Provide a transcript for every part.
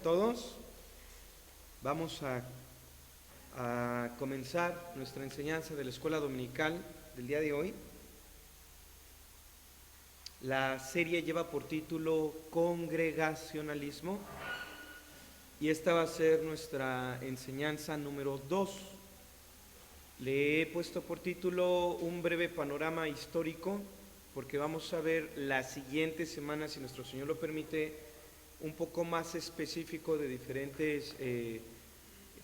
todos. Vamos a comenzar nuestra enseñanza de la escuela dominical del día de hoy. La serie lleva por título Congregacionalismo y esta va a ser nuestra enseñanza número 2. Le he puesto por título un breve panorama histórico porque vamos a ver las siguientes semanas, si nuestro Señor lo permite, un poco más específico de diferentes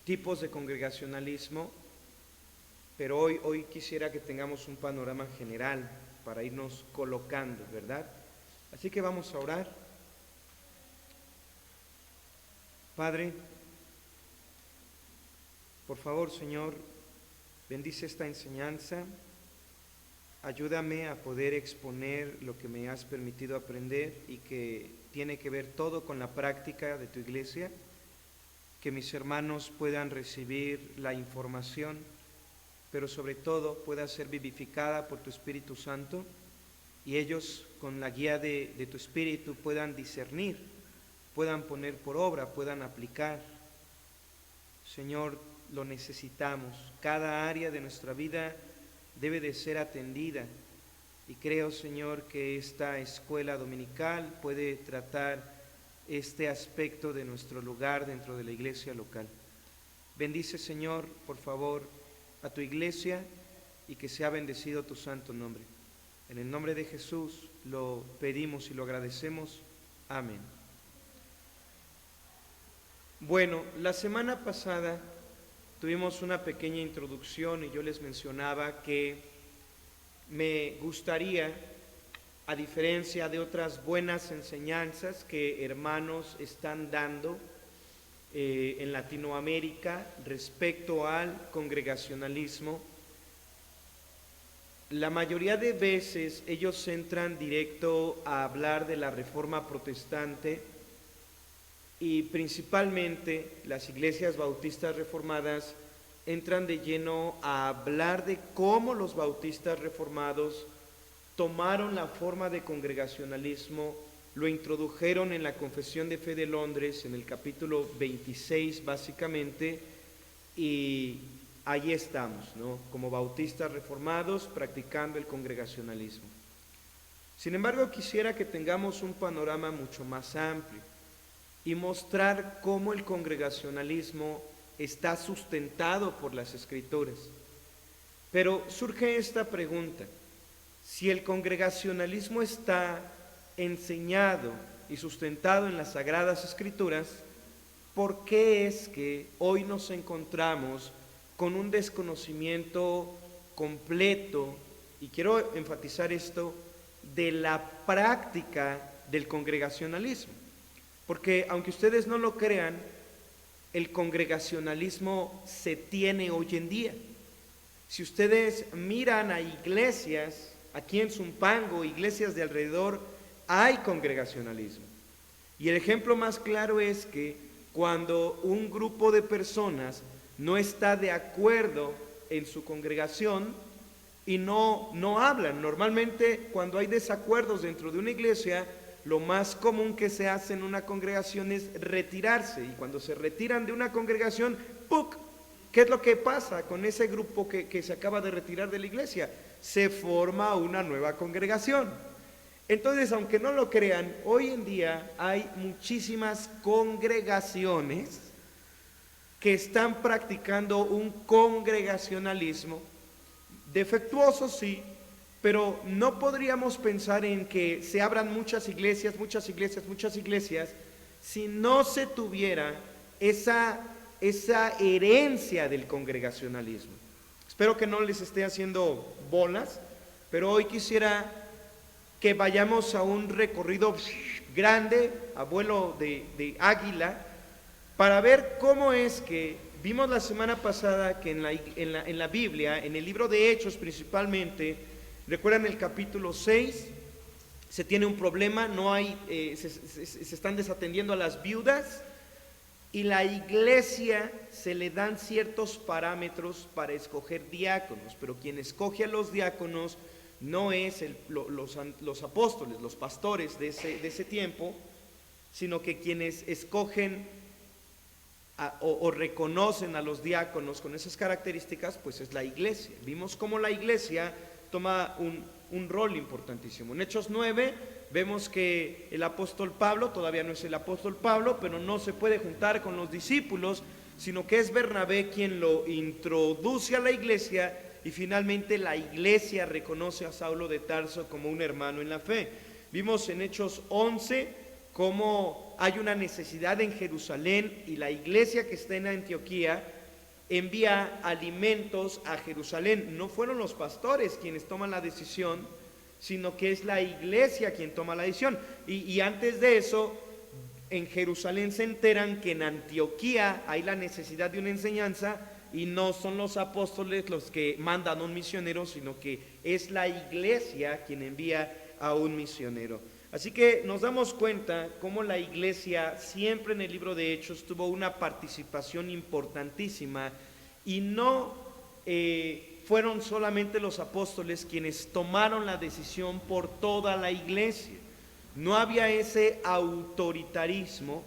tipos de congregacionalismo, pero hoy quisiera que tengamos un panorama general para irnos colocando, ¿verdad? Así que vamos a orar. Padre, por favor, Señor, bendice esta enseñanza, ayúdame a poder exponer lo que me has permitido aprender y que tiene que ver todo con la práctica de tu iglesia, que mis hermanos puedan recibir la información, pero sobre todo pueda ser vivificada por tu Espíritu Santo y ellos con la guía de tu Espíritu puedan discernir, puedan poner por obra, puedan aplicar. Señor, lo necesitamos. Cada área de nuestra vida debe de ser atendida y creo, Señor, que esta escuela dominical puede tratar este aspecto de nuestro lugar dentro de la iglesia local. Bendice, Señor, por favor, a tu iglesia y que sea bendecido tu santo nombre. En el nombre de Jesús lo pedimos y lo agradecemos. Amén. Bueno, la semana pasada tuvimos una pequeña introducción y yo les mencionaba que me gustaría, a diferencia de otras buenas enseñanzas que hermanos están dando en Latinoamérica respecto al congregacionalismo, la mayoría de veces ellos entran directo a hablar de la Reforma Protestante y principalmente las iglesias bautistas reformadas entran de lleno a hablar de cómo los bautistas reformados tomaron la forma de congregacionalismo, lo introdujeron en la Confesión de Fe de Londres, en el capítulo 26 básicamente, y ahí estamos, ¿no? Como bautistas reformados practicando el congregacionalismo. Sin embargo, quisiera que tengamos un panorama mucho más amplio y mostrar cómo el congregacionalismo está sustentado por las Escrituras. Pero surge esta pregunta: si el congregacionalismo está enseñado y sustentado en las Sagradas Escrituras, ¿por qué es que hoy nos encontramos con un desconocimiento completo, y quiero enfatizar esto, de la práctica del congregacionalismo? Porque aunque ustedes no lo crean, el congregacionalismo se tiene hoy en día. Si ustedes miran a iglesias, aquí en Zumpango, iglesias de alrededor, hay congregacionalismo. Y el ejemplo más claro es que cuando un grupo de personas no está de acuerdo en su congregación y no hablan, normalmente cuando hay desacuerdos dentro de una iglesia, lo más común que se hace en una congregación es retirarse, y cuando se retiran de una congregación, ¡puc! ¿Qué es lo que pasa con ese grupo que se acaba de retirar de la iglesia? Se forma una nueva congregación. Entonces, aunque no lo crean, hoy en día hay muchísimas congregaciones que están practicando un congregacionalismo defectuoso, sí, pero no podríamos pensar en que se abran muchas iglesias, si no se tuviera esa herencia del congregacionalismo. Espero que no les esté haciendo bolas, pero hoy quisiera que vayamos a un recorrido grande, a vuelo de águila, para ver cómo es que vimos la semana pasada que en la Biblia, en el libro de Hechos principalmente, recuerdan el capítulo 6, se tiene un problema, se están desatendiendo a las viudas, y la iglesia se le dan ciertos parámetros para escoger diáconos, pero quien escoge a los diáconos no es los apóstoles, los pastores de ese tiempo, sino que quienes escogen o reconocen a los diáconos con esas características, pues es la iglesia. Vimos cómo la iglesia toma un rol importantísimo. En Hechos 9 vemos que el apóstol Pablo, todavía no es el apóstol Pablo, pero no se puede juntar con los discípulos, sino que es Bernabé quien lo introduce a la iglesia, y finalmente la iglesia reconoce a Saulo de Tarso como un hermano en la fe. Vimos en Hechos 11 cómo hay una necesidad en Jerusalén, y la iglesia que está en Antioquía envía alimentos a Jerusalén. No fueron los pastores quienes toman la decisión, sino que es la iglesia quien toma la decisión. Y antes de eso, en Jerusalén se enteran que en Antioquía hay la necesidad de una enseñanza, y no son los apóstoles los que mandan a un misionero, sino que es la iglesia quien envía a un misionero. Así que nos damos cuenta cómo la iglesia siempre en el libro de Hechos tuvo una participación importantísima, y no fueron solamente los apóstoles quienes tomaron la decisión por toda la iglesia. No había ese autoritarismo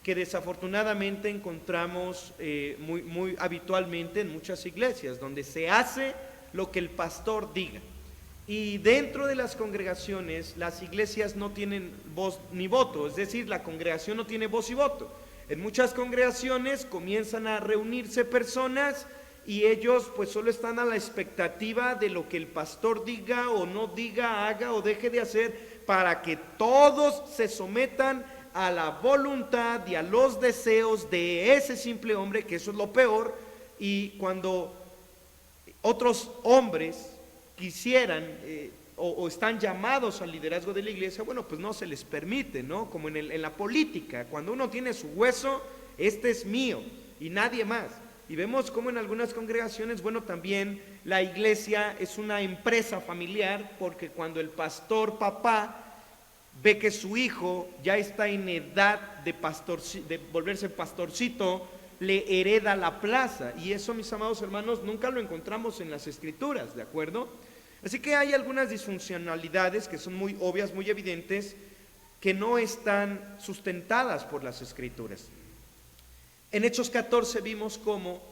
que desafortunadamente encontramos muy habitualmente en muchas iglesias, donde se hace lo que el pastor diga. Y dentro de las congregaciones, las iglesias no tienen voz ni voto, es decir, la congregación no tiene voz y voto. En muchas congregaciones comienzan a reunirse personas, y ellos pues solo están a la expectativa de lo que el pastor diga o no diga, haga o deje de hacer, para que todos se sometan a la voluntad y a los deseos de ese simple hombre, que eso es lo peor. Y cuando otros hombres quisieran o están llamados al liderazgo de la iglesia, bueno, pues no se les permite, ¿no? Como en la política, cuando uno tiene su hueso, este es mío y nadie más. Y vemos como en algunas congregaciones, bueno, también la iglesia es una empresa familiar, porque cuando el pastor papá ve que su hijo ya está en edad de volverse pastorcito, le hereda la plaza. Y eso, mis amados hermanos, nunca lo encontramos en las escrituras, ¿de acuerdo? Así que hay algunas disfuncionalidades que son muy obvias, muy evidentes, que no están sustentadas por las escrituras. En Hechos 14 vimos cómo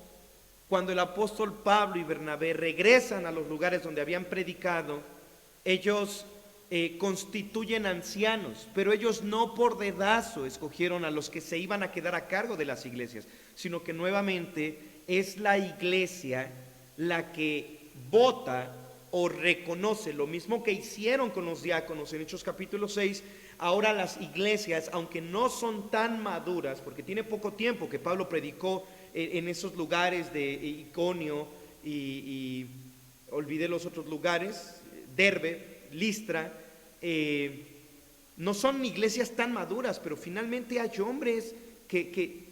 cuando el apóstol Pablo y Bernabé regresan a los lugares donde habían predicado, ellos constituyen ancianos, pero ellos no por dedazo escogieron a los que se iban a quedar a cargo de las iglesias, sino que nuevamente es la iglesia la que vota o reconoce, lo mismo que hicieron con los diáconos en Hechos capítulo 6. Ahora las iglesias, aunque no son tan maduras, porque tiene poco tiempo que Pablo predicó en esos lugares de Iconio y olvidé los otros lugares, Derbe, Listra, no son iglesias tan maduras, pero finalmente hay hombres que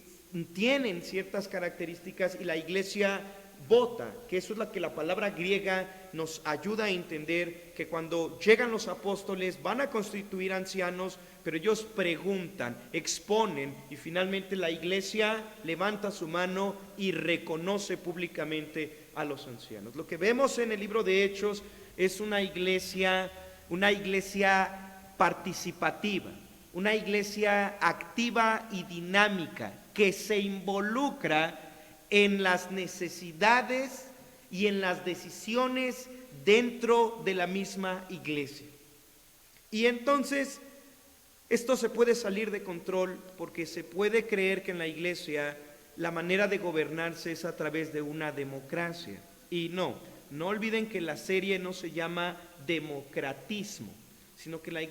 tienen ciertas características, y la iglesia vota, que eso es lo que la palabra griega nos ayuda a entender, que cuando llegan los apóstoles van a constituir ancianos, pero ellos preguntan, exponen, y finalmente la iglesia levanta su mano y reconoce públicamente a los ancianos. Lo que vemos en el libro de Hechos es una iglesia participativa, una iglesia activa y dinámica, que se involucra en las necesidades y en las decisiones dentro de la misma iglesia. Y entonces esto se puede salir de control, porque se puede creer que en la iglesia la manera de gobernarse es a través de una democracia. Y no olviden que la serie no se llama democratismo, sino que la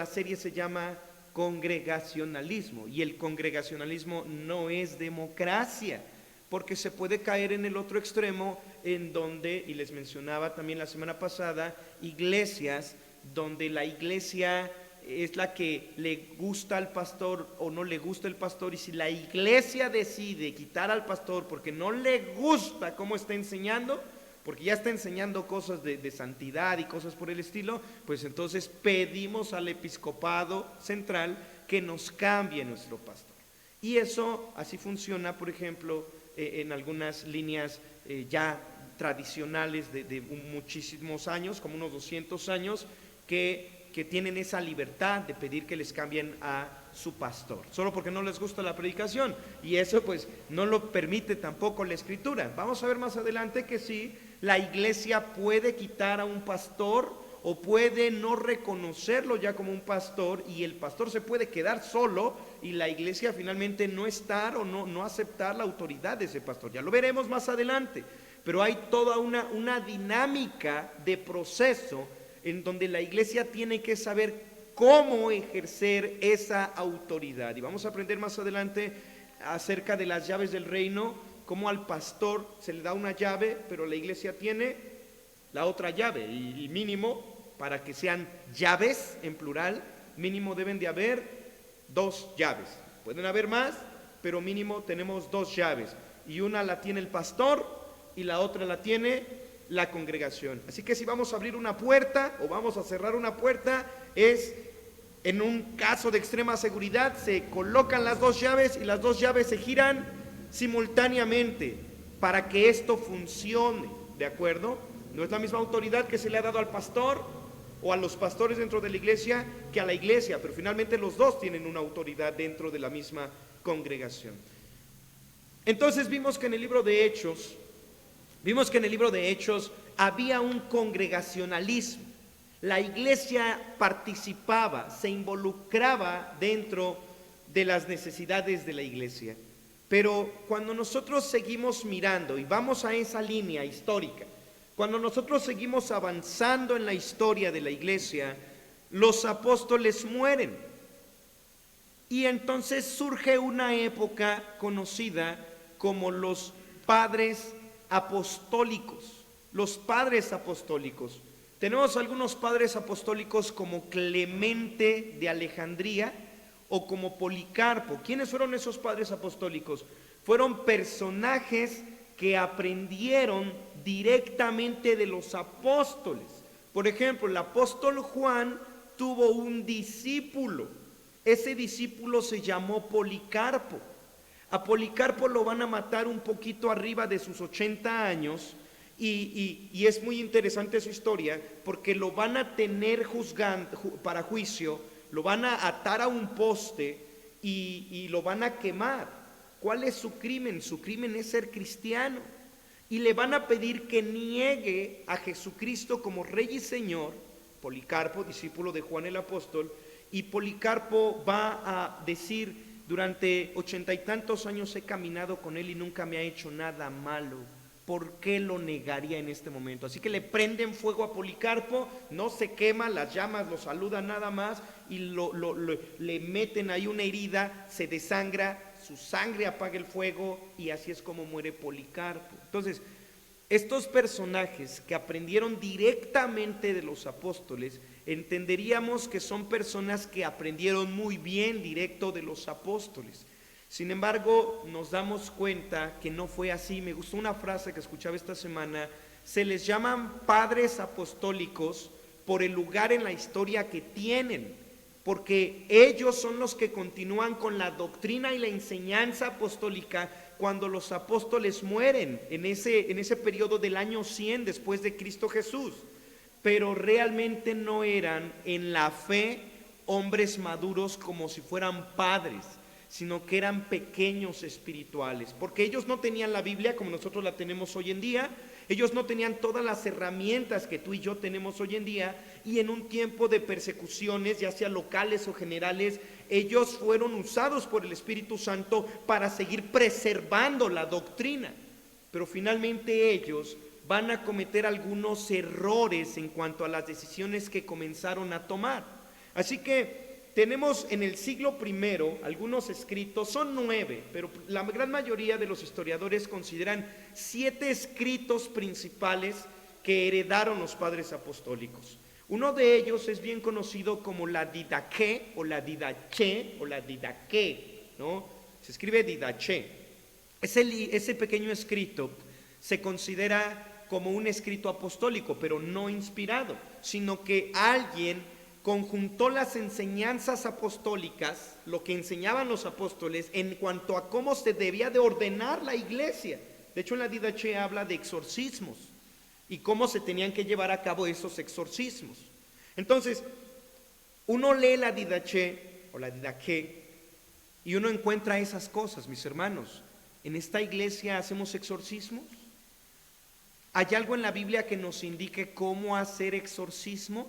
serie se llama congregacionalismo, y el congregacionalismo no es democracia, porque se puede caer en el otro extremo, en donde, y les mencionaba también la semana pasada, iglesias donde la iglesia es la que le gusta al pastor o no le gusta el pastor, y si la iglesia decide quitar al pastor porque no le gusta cómo está enseñando, porque ya está enseñando cosas de santidad y cosas por el estilo, pues entonces pedimos al episcopado central que nos cambie nuestro pastor. Y eso así funciona, por ejemplo, en algunas líneas ya tradicionales de muchísimos años, como unos 200 años, que que tienen esa libertad de pedir que les cambien a su pastor, solo porque no les gusta la predicación, y eso pues no lo permite tampoco la Escritura. Vamos a ver más adelante que sí, la iglesia puede quitar a un pastor o puede no reconocerlo ya como un pastor, y el pastor se puede quedar solo y la iglesia finalmente no estar o no aceptar la autoridad de ese pastor. Ya lo veremos más adelante, pero hay toda una dinámica de proceso en donde la iglesia tiene que saber cómo ejercer esa autoridad. Y vamos a aprender más adelante acerca de las llaves del reino, cómo al pastor se le da una llave, pero la iglesia tiene la otra llave, y mínimo, para que sean llaves en plural, mínimo deben de haber 2 llaves. Pueden haber más, pero mínimo tenemos 2 llaves, y una la tiene el pastor y la otra la tiene la congregación. Así que si vamos a abrir una puerta o vamos a cerrar una puerta, es en un caso de extrema seguridad, se colocan las 2 llaves y las 2 llaves se giran simultáneamente para que esto funcione, ¿de acuerdo? No es la misma autoridad que se le ha dado al pastor o a los pastores dentro de la iglesia que a la iglesia, pero finalmente los dos tienen una autoridad dentro de la misma congregación. Entonces vimos que en el libro de Hechos había un congregacionalismo. La iglesia participaba, se involucraba dentro de las necesidades de la iglesia. Pero cuando nosotros seguimos mirando y vamos a esa línea histórica, cuando nosotros seguimos avanzando en la historia de la iglesia, los apóstoles mueren. Y entonces surge una época conocida como los padres apostólicos. Los padres apostólicos. Tenemos algunos padres apostólicos como Clemente de Alejandría o como Policarpo. ¿Quiénes fueron esos padres apostólicos? Fueron personajes que aprendieron directamente de los apóstoles. Por ejemplo, el apóstol Juan tuvo un discípulo. Ese discípulo se llamó Policarpo. A Policarpo lo van a matar un poquito arriba de sus 80 años y es muy interesante su historia porque lo van a tener para juicio, lo van a atar a un poste y lo van a quemar. ¿Cuál es su crimen? Su crimen es ser cristiano. Y le van a pedir que niegue a Jesucristo como Rey y Señor. Policarpo, discípulo de Juan el Apóstol, y Policarpo va a decir: durante 80 y tantos años he caminado con él y nunca me ha hecho nada malo. ¿Por qué lo negaría en este momento? Así que le prenden fuego a Policarpo, no se quema, las llamas lo saludan nada más y le meten ahí una herida, se desangra, su sangre apaga el fuego y así es como muere Policarpo. Entonces, estos personajes que aprendieron directamente de los apóstoles, entenderíamos que son personas que aprendieron muy bien directo de los apóstoles. Sin embargo, nos damos cuenta que no fue así. Me gustó una frase que escuchaba esta semana: se les llaman padres apostólicos por el lugar en la historia que tienen, porque ellos son los que continúan con la doctrina y la enseñanza apostólica cuando los apóstoles mueren en ese periodo del año 100 después de Cristo Jesús. Pero realmente no eran en la fe hombres maduros como si fueran padres, sino que eran pequeños espirituales, porque ellos no tenían la Biblia como nosotros la tenemos hoy en día, ellos no tenían todas las herramientas que tú y yo tenemos hoy en día, y en un tiempo de persecuciones, ya sea locales o generales, ellos fueron usados por el Espíritu Santo para seguir preservando la doctrina, pero finalmente ellos van a cometer algunos errores en cuanto a las decisiones que comenzaron a tomar. Así que tenemos en el siglo I algunos escritos, son 9, pero la gran mayoría de los historiadores consideran 7 escritos principales que heredaron los padres apostólicos. Uno de ellos es bien conocido como la Didaché o la Didaché o la Didaché, ¿no? Se escribe Didaché. Ese pequeño escrito se considera como un escrito apostólico, pero no inspirado, sino que alguien conjuntó las enseñanzas apostólicas, lo que enseñaban los apóstoles en cuanto a cómo se debía de ordenar la iglesia. De hecho, en la Didaché habla de exorcismos y cómo se tenían que llevar a cabo esos exorcismos. Entonces, Uno lee la Didaché o la Didaqué y uno encuentra esas cosas, mis hermanos. ¿En esta iglesia hacemos exorcismos? ¿Hay algo en la Biblia que nos indique cómo hacer exorcismos?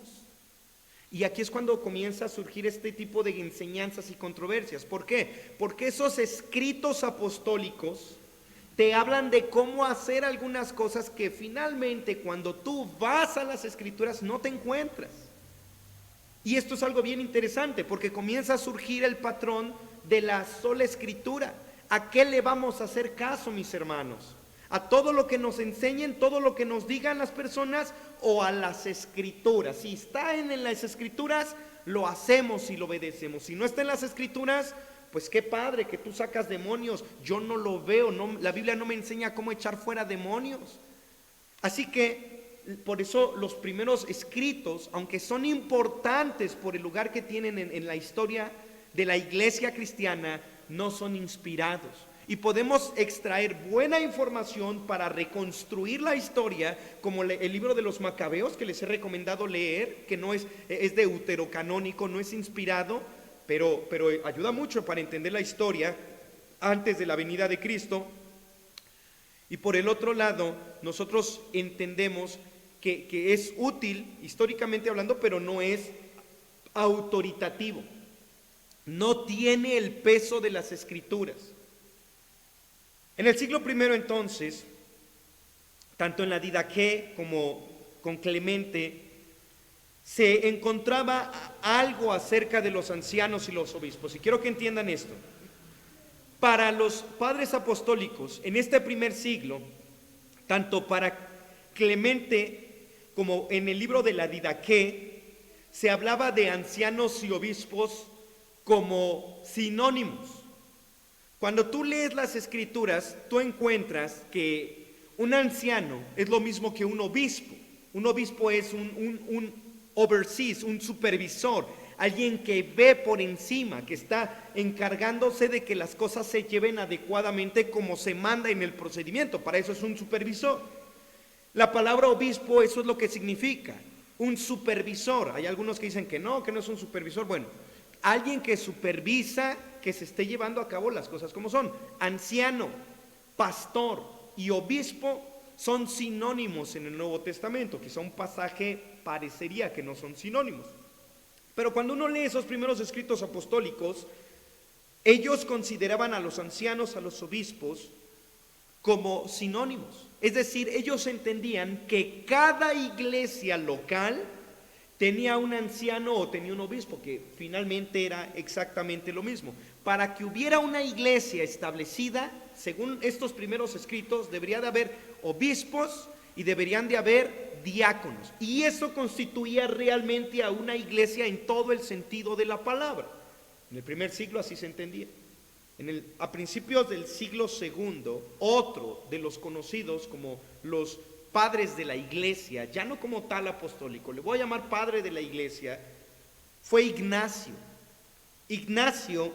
Y aquí es cuando comienza a surgir este tipo de enseñanzas y controversias. ¿Por qué? Porque esos escritos apostólicos te hablan de cómo hacer algunas cosas que finalmente cuando tú vas a las Escrituras no te encuentras. Y esto es algo bien interesante porque comienza a surgir el patrón de la sola Escritura. ¿A qué le vamos a hacer caso, mis hermanos? ¿A todo lo que nos enseñen, todo lo que nos digan las personas o a las Escrituras? Si está en las Escrituras, lo hacemos y lo obedecemos. Si no está en las Escrituras, pues qué padre que tú sacas demonios. Yo no lo veo, la Biblia no me enseña cómo echar fuera demonios. Así que por eso los primeros escritos, aunque son importantes por el lugar que tienen en la historia de la iglesia cristiana, no son inspirados. Y podemos extraer buena información para reconstruir la historia, como el libro de los Macabeos, que les he recomendado leer, que no es deuterocanónico, no es inspirado, pero ayuda mucho para entender la historia antes de la venida de Cristo. Y por el otro lado, nosotros entendemos que es útil, históricamente hablando, pero no es autoritativo. No tiene el peso de las Escrituras. En el siglo I, entonces, tanto en la Didaqué como con Clemente, se encontraba algo acerca de los ancianos y los obispos. Y quiero que entiendan esto. Para los padres apostólicos, en este primer siglo, tanto para Clemente como en el libro de la Didaqué, se hablaba de ancianos y obispos como sinónimos. Cuando tú lees las Escrituras, tú encuentras que un anciano es lo mismo que un obispo. Un obispo es un overseas, un supervisor, alguien que ve por encima, que está encargándose de que las cosas se lleven adecuadamente como se manda en el procedimiento. Para eso es un supervisor. La palabra obispo, eso es lo que significa, un supervisor. Hay algunos que dicen que no es un supervisor. Bueno, alguien que supervisa que se esté llevando a cabo las cosas como son. Anciano, pastor y obispo son sinónimos en el Nuevo Testamento. Quizá un pasaje parecería que no son sinónimos. Pero cuando uno lee esos primeros escritos apostólicos, ellos consideraban a los ancianos, a los obispos, como sinónimos. Es decir, ellos entendían que cada iglesia local tenía un anciano o tenía un obispo, que finalmente era exactamente lo mismo. Para que hubiera una iglesia establecida, según estos primeros escritos, debería de haber obispos y deberían de haber diáconos. Y eso constituía realmente a una iglesia en todo el sentido de la palabra. En el primer siglo así se entendía. A principios del siglo segundo, otro de los conocidos como los padres de la iglesia, ya no como tal apostólico, le voy a llamar padre de la iglesia, fue Ignacio. Ignacio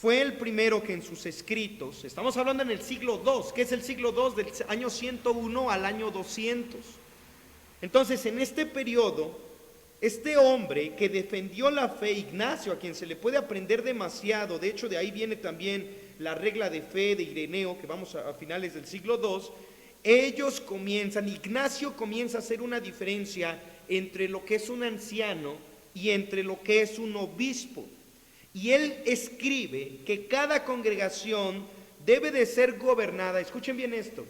fue el primero que en sus escritos, estamos hablando en el siglo II, que es el siglo II del año 101 al año 200. Entonces, en este periodo, este hombre que defendió la fe, Ignacio, a quien se le puede aprender demasiado, de hecho de ahí viene también la regla de fe de Ireneo, que vamos a finales del siglo II, Ignacio comienza a hacer una diferencia entre lo que es un anciano y entre lo que es un obispo. Y él escribe que cada congregación debe de ser gobernada, escuchen bien esto,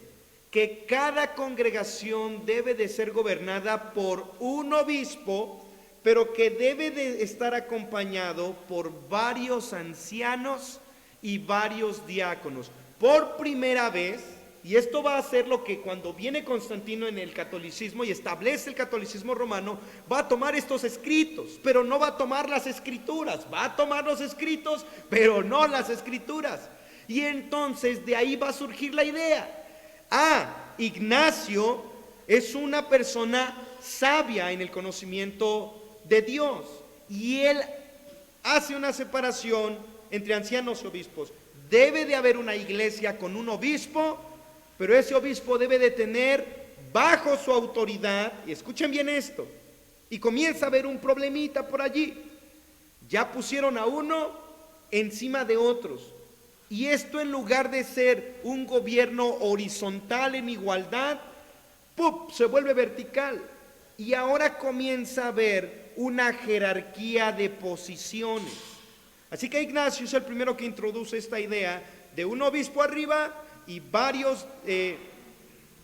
que cada congregación debe de ser gobernada por un obispo, pero que debe de estar acompañado por varios ancianos y varios diáconos. Por primera vez, y esto va a ser lo que cuando viene Constantino en el catolicismo y establece el catolicismo romano, va a tomar estos escritos, pero no va a tomar las escrituras, va a tomar los escritos, pero no las escrituras. Y entonces de ahí va a surgir la idea. Ignacio es una persona sabia en el conocimiento de Dios y él hace una separación entre ancianos y obispos. Debe de haber una iglesia con un obispo, pero ese obispo debe de tener bajo su autoridad, y escuchen bien esto, y comienza a haber un problemita por allí. Ya pusieron a uno encima de otros. Y esto, en lugar de ser un gobierno horizontal en igualdad, ¡pum!, se vuelve vertical. Y ahora comienza a haber una jerarquía de posiciones. Así que Ignacio es el primero que introduce esta idea de un obispo arriba y varios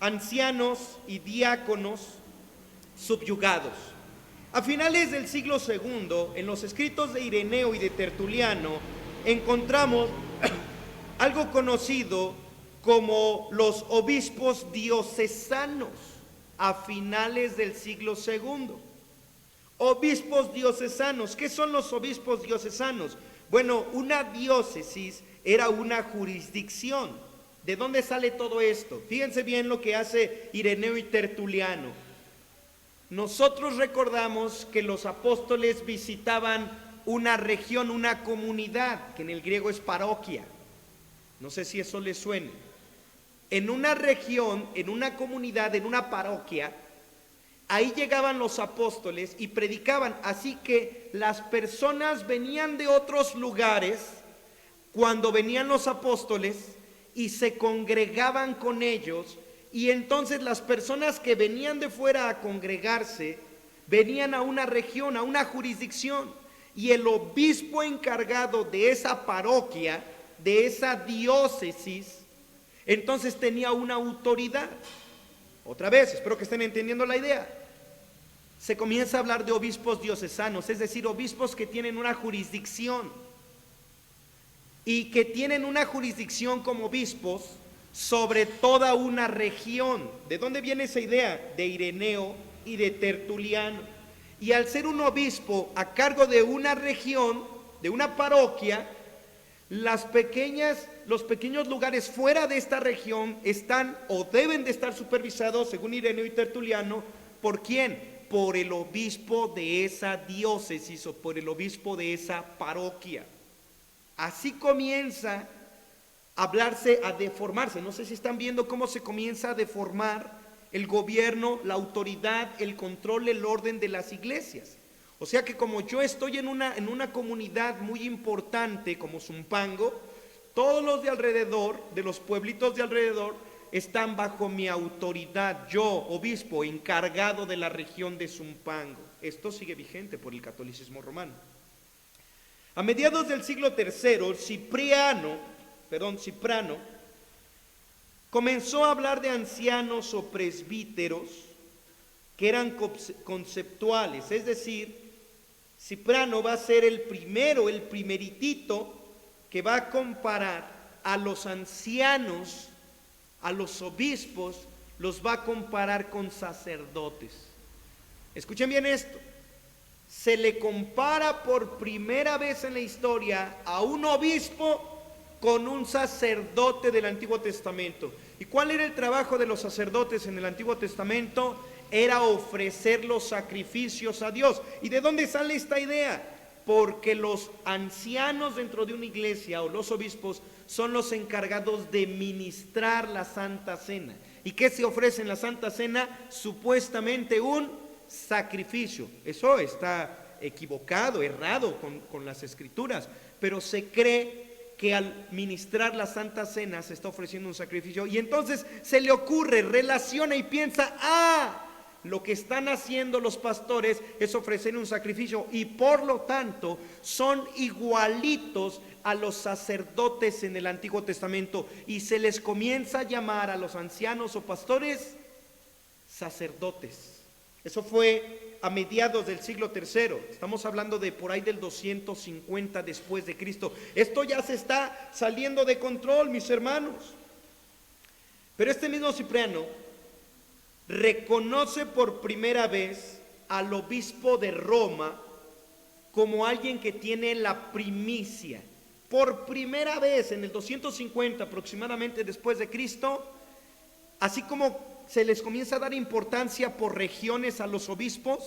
ancianos y diáconos subyugados. A finales del siglo II, en los escritos de Ireneo y de Tertuliano, encontramos algo conocido como los obispos diocesanos a finales del siglo II. Obispos diocesanos. ¿Qué son los obispos diocesanos? Bueno, una diócesis era una jurisdicción. ¿De dónde sale todo esto? Fíjense bien lo que hace Ireneo y Tertuliano. Nosotros recordamos que los apóstoles visitaban una región, una comunidad, que en el griego es parroquia. No sé si eso les suena. En una región, en una comunidad, en una parroquia, ahí llegaban los apóstoles y predicaban. Así que las personas venían de otros lugares cuando venían los apóstoles y se congregaban con ellos. Y entonces las personas que venían de fuera a congregarse venían a una región, a una jurisdicción, y el obispo encargado de esa parroquia, de esa diócesis, entonces tenía una autoridad. Otra vez, espero que estén entendiendo la idea. Se comienza a hablar de obispos diocesanos, es decir, obispos que tienen una jurisdicción, y que tienen una jurisdicción como obispos sobre toda una región. ¿De dónde viene esa idea? De Ireneo y de Tertuliano. Y al ser un obispo a cargo de una región, de una parroquia, los pequeños lugares fuera de esta región están o deben de estar supervisados, según Ireneo y Tertuliano, ¿por quién? Por el obispo de esa diócesis o por el obispo de esa parroquia. Así comienza hablarse, a deformarse. No sé si están viendo cómo se comienza a deformar el gobierno, la autoridad, el control, el orden de las iglesias. O sea que como yo estoy en una comunidad muy importante como Zumpango, todos los de alrededor, de los pueblitos de alrededor, están bajo mi autoridad. Yo, obispo, encargado de la región de Zumpango. Esto sigue vigente por el catolicismo romano. A mediados del siglo III, Ciprano comenzó a hablar de ancianos o presbíteros que eran conceptuales, es decir, Ciprano va a ser el primeritito que va a comparar a los ancianos, a los obispos, los va a comparar con sacerdotes. Escuchen bien esto. Se le compara por primera vez en la historia a un obispo con un sacerdote del Antiguo Testamento. ¿Y cuál era el trabajo de los sacerdotes en el Antiguo Testamento? Era ofrecer los sacrificios a Dios. ¿Y de dónde sale esta idea? Porque los ancianos dentro de una iglesia o los obispos son los encargados de ministrar la Santa Cena. ¿Y qué se ofrece en la Santa Cena? Supuestamente un sacrificio. Eso está equivocado, errado con las Escrituras, pero se cree que al ministrar la Santa Cena se está ofreciendo un sacrificio, y entonces se le ocurre, relaciona y piensa, lo que están haciendo los pastores es ofrecer un sacrificio, y por lo tanto son igualitos a los sacerdotes en el Antiguo Testamento, y se les comienza a llamar a los ancianos o pastores sacerdotes. Eso fue a mediados del siglo III. Estamos hablando de por ahí del 250 después de Cristo. Esto ya se está saliendo de control, mis hermanos. Pero este mismo Cipriano reconoce por primera vez al obispo de Roma como alguien que tiene la primicia. Por primera vez en el 250 aproximadamente después de Cristo, así como se les comienza a dar importancia por regiones a los obispos,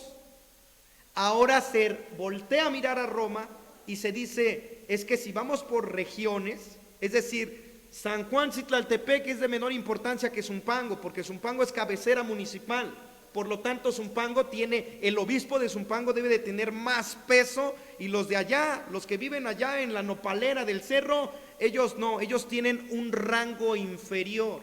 ahora se voltea a mirar a Roma y se dice, es que si vamos por regiones, es decir, San Juan Citlaltepec es de menor importancia que Zumpango, porque Zumpango es cabecera municipal. Por lo tanto, Zumpango el obispo de Zumpango debe de tener más peso y los de allá, los que viven allá en la nopalera del cerro, ellos no, ellos tienen un rango inferior.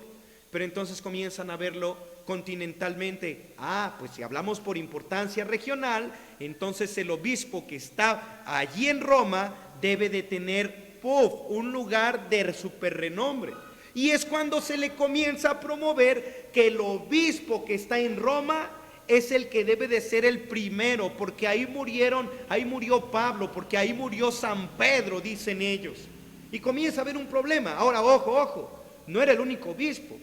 Pero entonces comienzan a verlo continentalmente. Pues si hablamos por importancia regional, entonces el obispo que está allí en Roma debe de tener un lugar de super renombre. Y es cuando se le comienza a promover que el obispo que está en Roma es el que debe de ser el primero, porque ahí murió Pablo, porque ahí murió San Pedro, dicen ellos. Y comienza a haber un problema. Ahora, ojo, no era el único obispo.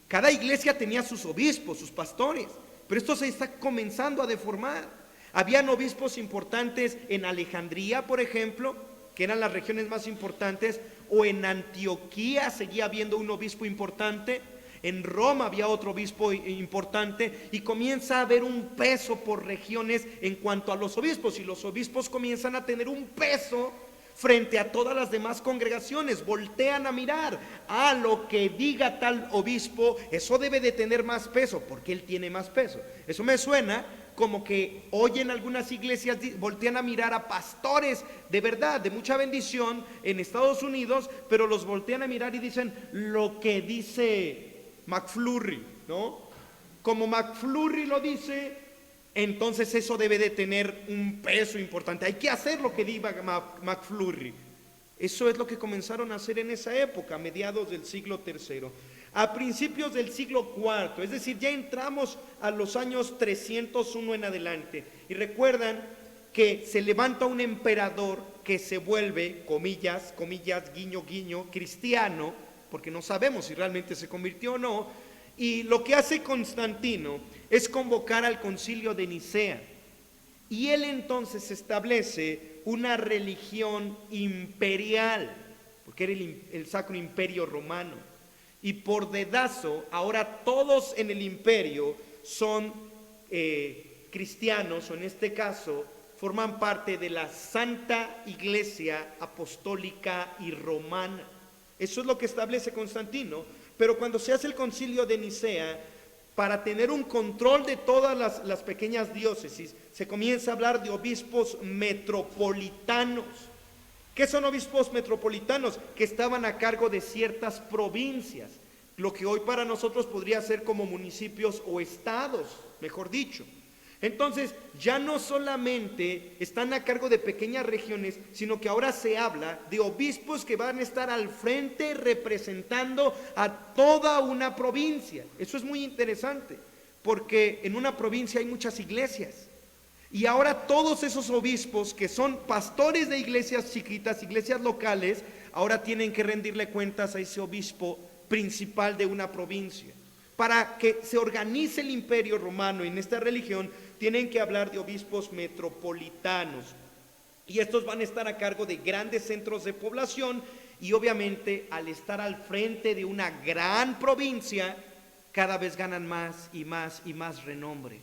Cada iglesia tenía sus obispos, sus pastores, pero esto se está comenzando a deformar. Habían obispos importantes en Alejandría, por ejemplo, que eran las regiones más importantes, o en Antioquía seguía habiendo un obispo importante, en Roma había otro obispo importante, y comienza a haber un peso por regiones en cuanto a los obispos, y los obispos comienzan a tener un peso frente a todas las demás congregaciones. Voltean a mirar a lo que diga tal obispo, eso debe de tener más peso, porque él tiene más peso. Eso me suena como que hoy en algunas iglesias voltean a mirar a pastores de verdad, de mucha bendición en Estados Unidos, pero los voltean a mirar y dicen lo que dice McFlurry, ¿no? Como McFlurry lo dice, entonces eso debe de tener un peso importante. Hay que hacer lo que diga McFlurry. Eso es lo que comenzaron a hacer en esa época, a mediados del siglo III. A principios del siglo IV, es decir, ya entramos a los años 301 en adelante. Y recuerdan que se levanta un emperador que se vuelve, comillas, guiño, guiño, cristiano, porque no sabemos si realmente se convirtió o no. Y lo que hace Constantino es convocar al concilio de Nicea. Y él entonces establece una religión imperial, porque era el Sacro Imperio Romano. Y por dedazo, ahora todos en el imperio son cristianos, o en este caso, forman parte de la Santa Iglesia Apostólica y Romana. Eso es lo que establece Constantino. Pero cuando se hace el concilio de Nicea, para tener un control de todas las pequeñas diócesis, se comienza a hablar de obispos metropolitanos. ¿Qué son obispos metropolitanos? Que estaban a cargo de ciertas provincias, lo que hoy para nosotros podría ser como municipios o estados, mejor dicho. Entonces, ya no solamente están a cargo de pequeñas regiones, sino que ahora se habla de obispos que van a estar al frente representando a toda una provincia. Eso es muy interesante, porque en una provincia hay muchas iglesias. Y ahora todos esos obispos que son pastores de iglesias chiquitas, iglesias locales, ahora tienen que rendirle cuentas a ese obispo principal de una provincia. Para que se organice el imperio romano en esta religión, tienen que hablar de obispos metropolitanos. Y estos van a estar a cargo de grandes centros de población, y obviamente al estar al frente de una gran provincia, cada vez ganan más y más y más renombre.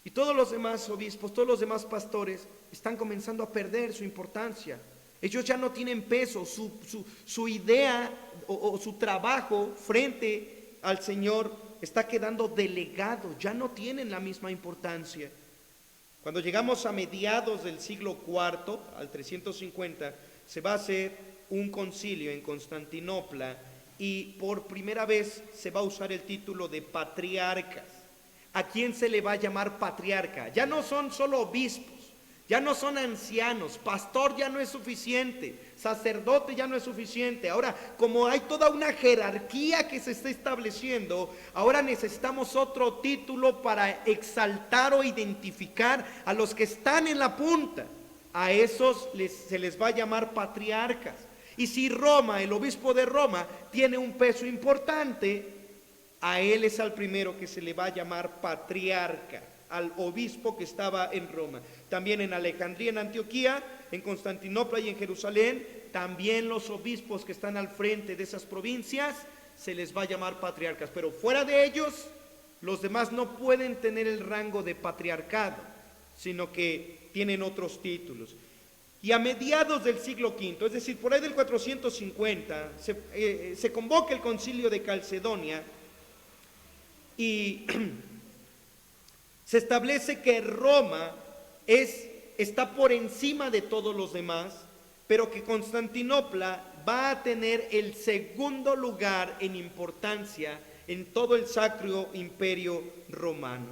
Y todos los demás obispos, todos los demás pastores están comenzando a perder su importancia. Ellos ya no tienen peso, su idea o su trabajo frente al Señor está quedando delegado, ya no tienen la misma importancia. Cuando llegamos a mediados del siglo IV, al 350, se va a hacer un concilio en Constantinopla y por primera vez se va a usar el título de patriarcas. ¿A quién se le va a llamar patriarca? Ya no son solo obispos, ya no son ancianos, pastor ya no es suficiente, sacerdote ya no es suficiente. Ahora, como hay toda una jerarquía que se está estableciendo, ahora necesitamos otro título para exaltar o identificar a los que están en la punta. A esos se les va a llamar patriarcas. Y si Roma, el obispo de Roma, tiene un peso importante, a él es al primero que se le va a llamar patriarca, al obispo que estaba en Roma. También en Alejandría, en Antioquía, en Constantinopla y en Jerusalén, también los obispos que están al frente de esas provincias se les va a llamar patriarcas. Pero fuera de ellos, los demás no pueden tener el rango de patriarcado, sino que tienen otros títulos. Y a mediados del siglo V, es decir, por ahí del 450, se convoca el concilio de Calcedonia y se establece que Roma es está por encima de todos los demás, pero que Constantinopla va a tener el segundo lugar en importancia en todo el Sacro Imperio Romano.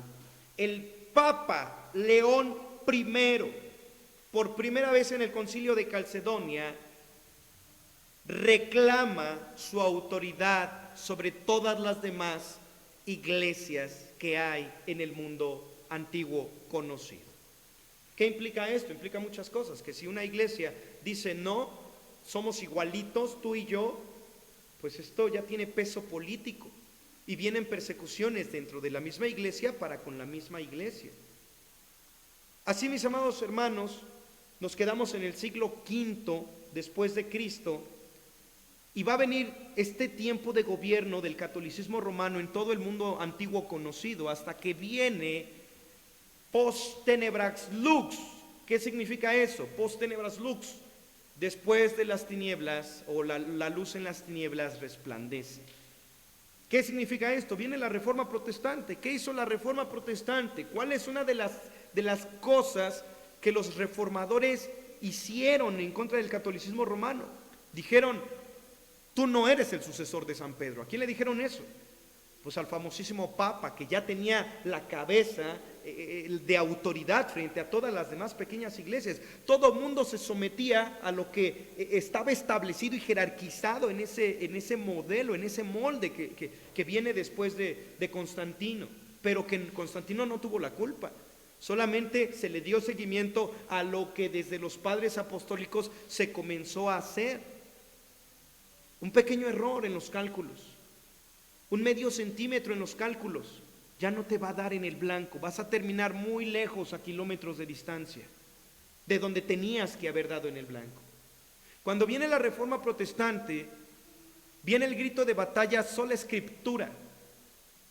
El Papa León I, por primera vez en el Concilio de Calcedonia, reclama su autoridad sobre todas las demás iglesias que hay en el mundo antiguo conocido. ¿Qué implica esto? Implica muchas cosas, que si una iglesia dice no, somos igualitos tú y yo, pues esto ya tiene peso político y vienen persecuciones dentro de la misma iglesia para con la misma iglesia. Así, mis amados hermanos, nos quedamos en el siglo V después de Cristo y va a venir este tiempo de gobierno del catolicismo romano en todo el mundo antiguo conocido hasta que viene post tenebrax lux. ¿Qué significa eso? Post tenebrax lux, después de las tinieblas, o la luz en las tinieblas resplandece. ¿Qué significa esto? Viene la Reforma Protestante. ¿Qué hizo la Reforma Protestante? ¿Cuál es una de las cosas que los reformadores hicieron en contra del catolicismo romano? Dijeron: tú no eres el sucesor de San Pedro. ¿A quién le dijeron eso? Pues al famosísimo Papa, que ya tenía la cabeza de autoridad frente a todas las demás pequeñas iglesias. Todo mundo se sometía a lo que estaba establecido y jerarquizado en ese modelo, en ese molde que viene después de Constantino. Pero que Constantino no tuvo la culpa. Solamente se le dio seguimiento a lo que desde los padres apostólicos se comenzó a hacer. Un pequeño error en los cálculos, un medio centímetro en los cálculos, ya no te va a dar en el blanco. Vas a terminar muy lejos, a kilómetros de distancia, de donde tenías que haber dado en el blanco. Cuando viene la Reforma Protestante, viene el grito de batalla: sola escritura.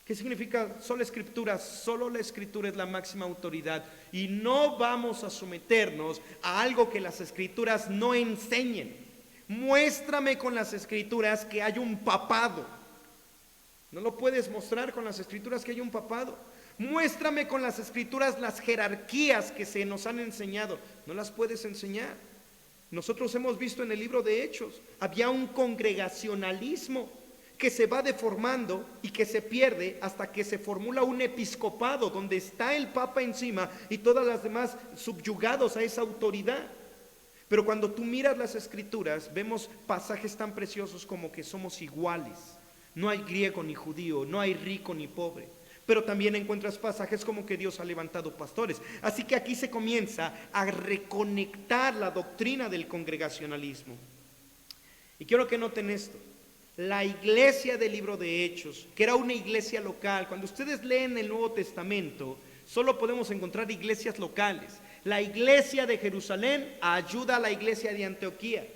¿Qué significa sola escritura? Solo la escritura es la máxima autoridad y no vamos a someternos a algo que las escrituras no enseñen. Muéstrame con las escrituras que hay un papado. No lo puedes mostrar con las escrituras que hay un papado. Muéstrame con las escrituras las jerarquías que se nos han enseñado. No las puedes enseñar. Nosotros hemos visto en el libro de Hechos, había un congregacionalismo que se va deformando y que se pierde hasta que se formula un episcopado donde está el Papa encima y todas las demás subyugados a esa autoridad. Pero cuando tú miras las escrituras, vemos pasajes tan preciosos como que somos iguales. No hay griego ni judío, no hay rico ni pobre. Pero también encuentras pasajes como que Dios ha levantado pastores. Así que aquí se comienza a reconectar la doctrina del congregacionalismo. Y quiero que noten esto. La iglesia del libro de Hechos, que era una iglesia local, cuando ustedes leen el Nuevo Testamento, solo podemos encontrar iglesias locales. La iglesia de Jerusalén ayuda a la iglesia de Antioquía.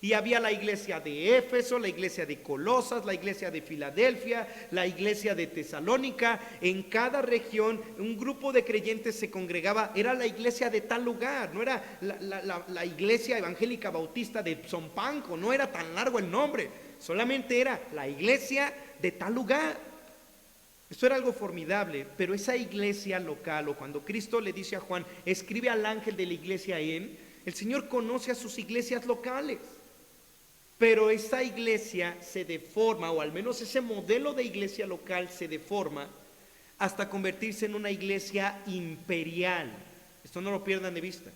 Y había la iglesia de Éfeso, la iglesia de Colosas, la iglesia de Filadelfia, la iglesia de Tesalónica. En cada región un grupo de creyentes se congregaba. Era la iglesia de tal lugar, no era la iglesia evangélica bautista de Zompanco, no era tan largo el nombre. Solamente era la iglesia de tal lugar. Esto era algo formidable, pero esa iglesia local, o cuando Cristo le dice a Juan, escribe al ángel de la iglesia el Señor conoce a sus iglesias locales. Pero esa iglesia se deforma, o al menos ese modelo de iglesia local se deforma hasta convertirse en una iglesia imperial. Esto no lo pierdan de vista.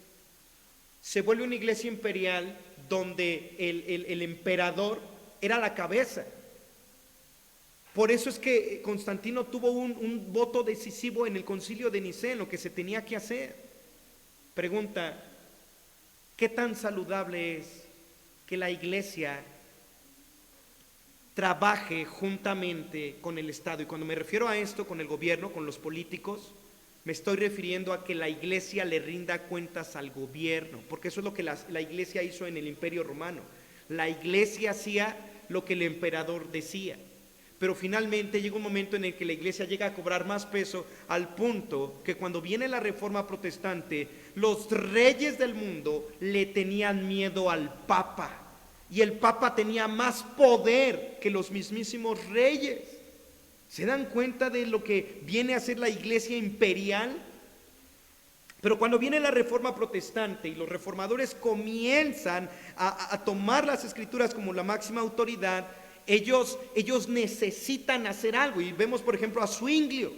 Se vuelve una iglesia imperial donde el emperador era la cabeza. Por eso es que Constantino tuvo un voto decisivo en el concilio de Nicea, en lo que se tenía que hacer. Pregunta: ¿qué tan saludable es que la iglesia trabaje juntamente con el Estado? Y cuando me refiero a esto, con el gobierno, con los políticos, me estoy refiriendo a que la iglesia le rinda cuentas al gobierno, porque eso es lo que la iglesia hizo en el Imperio Romano. La iglesia hacía lo que el emperador decía, pero finalmente llega un momento en el que la iglesia llega a cobrar más peso, al punto que cuando viene la Reforma Protestante, los reyes del mundo le tenían miedo al Papa, y el Papa tenía más poder que los mismísimos reyes. ¿Se dan cuenta de lo que viene a ser la iglesia imperial? Pero cuando viene la reforma protestante y los reformadores comienzan a tomar las escrituras como la máxima autoridad, ellos necesitan hacer algo. Y vemos, por ejemplo, a Zwinglio.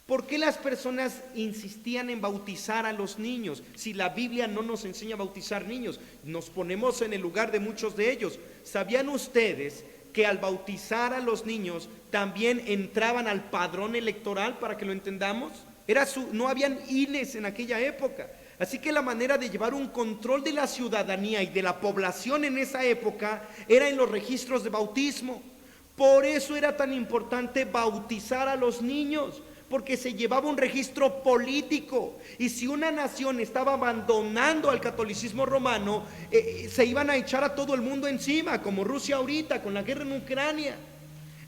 ¿Por qué las personas insistían en bautizar a los niños? Si la Biblia no nos enseña a bautizar niños, nos ponemos en el lugar de muchos de ellos. ¿Sabían ustedes que al bautizar a los niños también entraban al padrón electoral, para que lo entendamos? No habían INES en aquella época. Así que la manera de llevar un control de la ciudadanía y de la población en esa época era en los registros de bautismo. Por eso era tan importante bautizar a los niños, porque se llevaba un registro político. Y si una nación estaba abandonando al catolicismo romano, se iban a echar a todo el mundo encima, como Rusia ahorita con la guerra en Ucrania.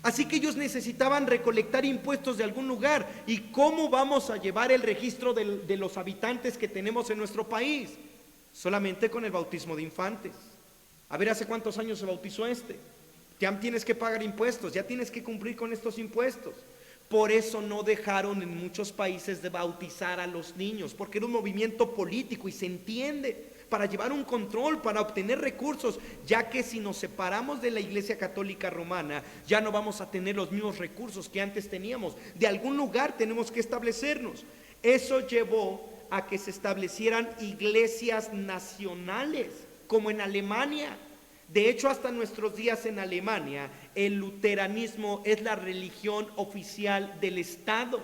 Así que ellos necesitaban recolectar impuestos de algún lugar. ¿Y cómo vamos a llevar el registro de los habitantes que tenemos en nuestro país? Solamente con el bautismo de infantes. A ver, ¿hace cuántos años se bautizó este? Ya tienes que pagar impuestos, ya tienes que cumplir con estos impuestos. Por eso no dejaron en muchos países de bautizar a los niños, porque era un movimiento político y se entiende, para llevar un control, para obtener recursos, ya que si nos separamos de la Iglesia Católica Romana, ya no vamos a tener los mismos recursos que antes teníamos. De algún lugar tenemos que establecernos. Eso llevó a que se establecieran iglesias nacionales, como en Alemania. De hecho, hasta nuestros días en Alemania, el luteranismo es la religión oficial del Estado.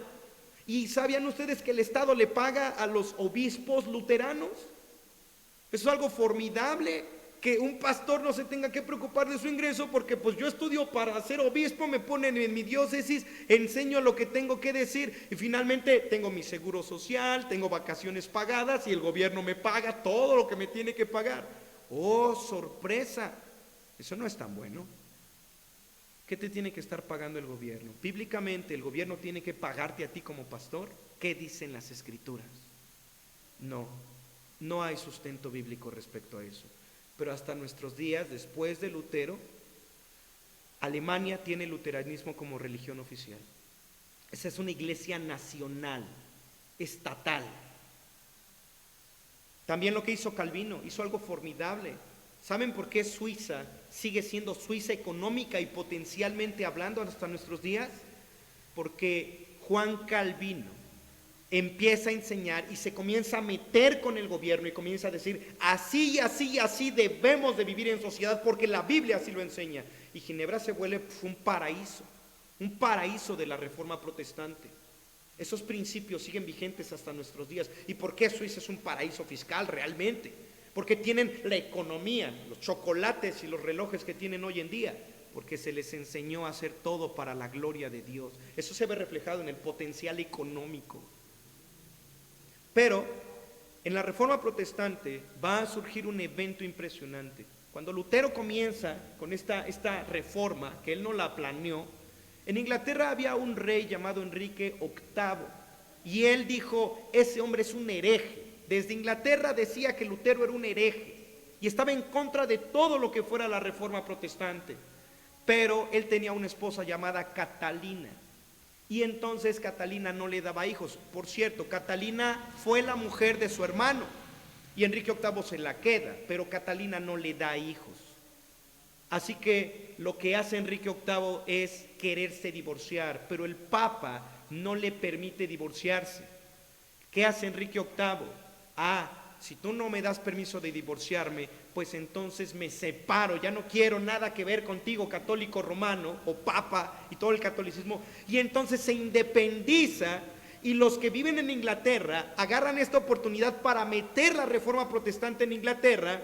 ¿Y sabían ustedes que el Estado le paga a los obispos luteranos? Eso es algo formidable, que un pastor no se tenga que preocupar de su ingreso, porque pues yo estudio para ser obispo, me ponen en mi diócesis, enseño lo que tengo que decir y finalmente tengo mi seguro social, tengo vacaciones pagadas y el gobierno me paga todo lo que me tiene que pagar. ¡Oh, sorpresa! Eso no es tan bueno. ¿Qué te tiene que estar pagando el gobierno? Bíblicamente, ¿el gobierno tiene que pagarte a ti como pastor? ¿Qué dicen las escrituras? No hay sustento bíblico respecto a eso. Pero hasta nuestros días, después de Lutero, Alemania tiene el luteranismo como religión oficial. Esa es una iglesia nacional, estatal. También lo que hizo Calvino, hizo algo formidable. ¿Saben por qué Suiza sigue siendo Suiza económica y potencialmente hablando hasta nuestros días? Porque Juan Calvino empieza a enseñar y se comienza a meter con el gobierno y comienza a decir, así y así y así debemos de vivir en sociedad, porque la Biblia así lo enseña. Y Ginebra se vuelve un paraíso de la reforma protestante. Esos principios siguen vigentes hasta nuestros días. ¿Y por qué Suiza es un paraíso fiscal realmente? Porque tienen la economía, los chocolates y los relojes que tienen hoy en día, porque se les enseñó a hacer todo para la gloria de Dios. Eso se ve reflejado en el potencial económico. Pero en la Reforma Protestante va a surgir un evento impresionante. Cuando Lutero comienza con esta reforma, que él no la planeó, en Inglaterra había un rey llamado Enrique VIII, y él dijo, ese hombre es un hereje. Desde Inglaterra decía que Lutero era un hereje, y estaba en contra de todo lo que fuera la Reforma Protestante. Pero él tenía una esposa llamada Catalina, y entonces Catalina no le daba hijos. Por cierto, Catalina fue la mujer de su hermano, y Enrique VIII se la queda, pero Catalina no le da hijos. Así que lo que hace Enrique VIII es quererse divorciar, pero el Papa no le permite divorciarse. ¿Qué hace Enrique VIII? Si tú no me das permiso de divorciarme, pues entonces me separo, ya no quiero nada que ver contigo, católico romano o papa y todo el catolicismo. Y entonces se independiza, y los que viven en Inglaterra agarran esta oportunidad para meter la reforma protestante en Inglaterra,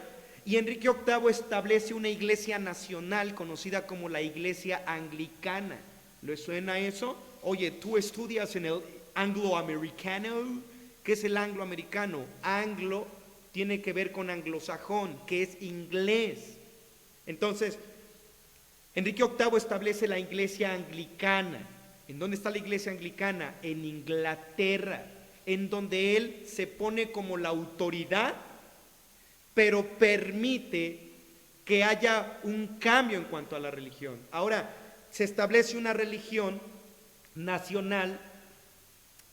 y Enrique VIII establece una iglesia nacional conocida como la Iglesia Anglicana. ¿Le suena eso? Oye, tú estudias en el angloamericano. ¿Qué es el angloamericano? Anglo tiene que ver con anglosajón, que es inglés. Entonces, Enrique VIII establece la iglesia anglicana. ¿En dónde está la iglesia anglicana? En Inglaterra, en donde él se pone como la autoridad, pero permite que haya un cambio en cuanto a la religión. Ahora, se establece una religión nacional,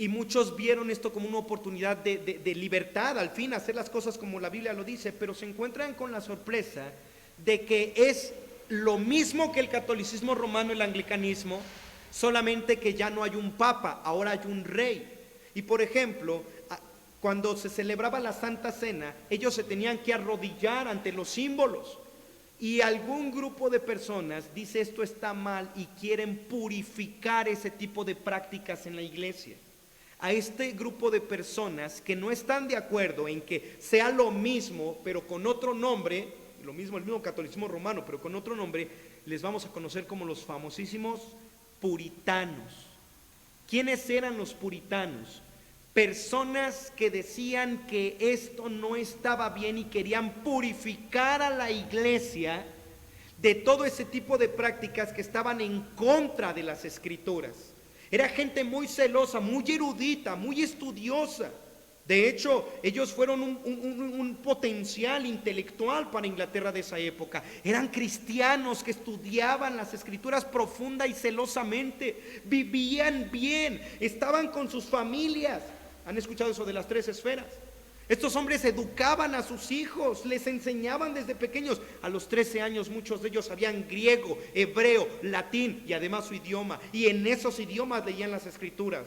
Y muchos vieron esto como una oportunidad de libertad, al fin, hacer las cosas como la Biblia lo dice, pero se encuentran con la sorpresa de que es lo mismo que el catolicismo romano, el anglicanismo, solamente que ya no hay un papa, ahora hay un rey. Y por ejemplo, cuando se celebraba la Santa Cena, ellos se tenían que arrodillar ante los símbolos. Y algún grupo de personas dice esto está mal y quieren purificar ese tipo de prácticas en la iglesia. A este grupo de personas que no están de acuerdo en que sea lo mismo, pero con otro nombre, lo mismo, el mismo catolicismo romano, pero con otro nombre, les vamos a conocer como los famosísimos puritanos. ¿Quiénes eran los puritanos? Personas que decían que esto no estaba bien y querían purificar a la iglesia de todo ese tipo de prácticas que estaban en contra de las escrituras. Era gente muy celosa, muy erudita, muy estudiosa. De hecho, ellos fueron un potencial intelectual para Inglaterra de esa época. Eran cristianos que estudiaban las escrituras profunda y celosamente. Vivían bien, estaban con sus familias. ¿Han escuchado eso de las 3 esferas? Estos hombres educaban a sus hijos, les enseñaban desde pequeños. A los 13 años muchos de ellos sabían griego, hebreo, latín y además su idioma. Y en esos idiomas leían las escrituras.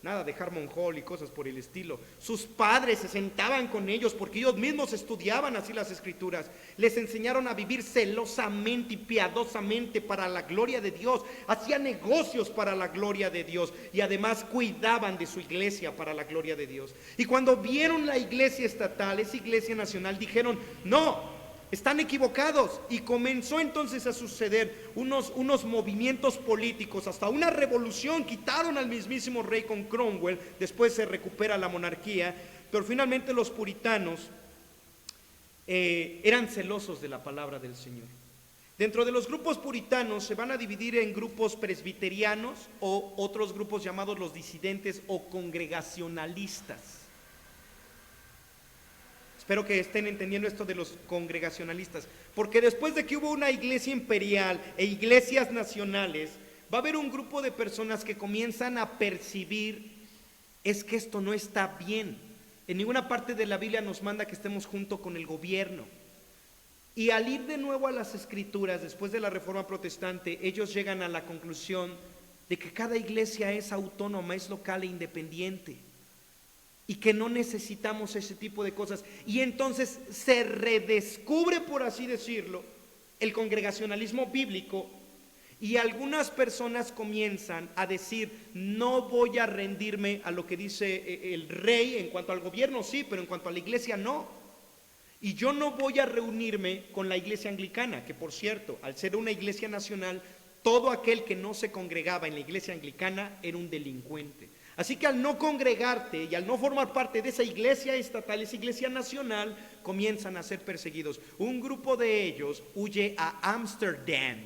Nada de Harmon Hall y cosas por el estilo. Sus padres se sentaban con ellos porque ellos mismos estudiaban así las escrituras. Les enseñaron a vivir celosamente y piadosamente para la gloria de Dios. Hacían negocios para la gloria de Dios y además cuidaban de su iglesia para la gloria de Dios. Y cuando vieron la iglesia estatal, esa iglesia nacional, dijeron, no, están equivocados. Y comenzó entonces a suceder unos movimientos políticos, hasta una revolución. Quitaron al mismísimo rey con Cromwell, después se recupera la monarquía, pero finalmente los puritanos eran celosos de la palabra del Señor. Dentro de los grupos puritanos se van a dividir en grupos presbiterianos o otros grupos llamados los disidentes o congregacionalistas. Espero que estén entendiendo esto de los congregacionalistas, porque después de que hubo una iglesia imperial e iglesias nacionales, va a haber un grupo de personas que comienzan a percibir, es que esto no está bien. En ninguna parte de la Biblia nos manda que estemos junto con el gobierno. Y al ir de nuevo a las escrituras, después de la Reforma Protestante, ellos llegan a la conclusión de que cada iglesia es autónoma, es local e independiente. Y que no necesitamos ese tipo de cosas. Y entonces se redescubre, por así decirlo, el congregacionalismo bíblico. Y algunas personas comienzan a decir, no voy a rendirme a lo que dice el rey. En cuanto al gobierno sí, pero en cuanto a la iglesia no. Y yo no voy a reunirme con la iglesia anglicana, que por cierto, al ser una iglesia nacional, todo aquel que no se congregaba en la iglesia anglicana era un delincuente. Así que al no congregarte y al no formar parte de esa iglesia estatal, esa iglesia nacional, comienzan a ser perseguidos. Un grupo de ellos huye a Ámsterdam.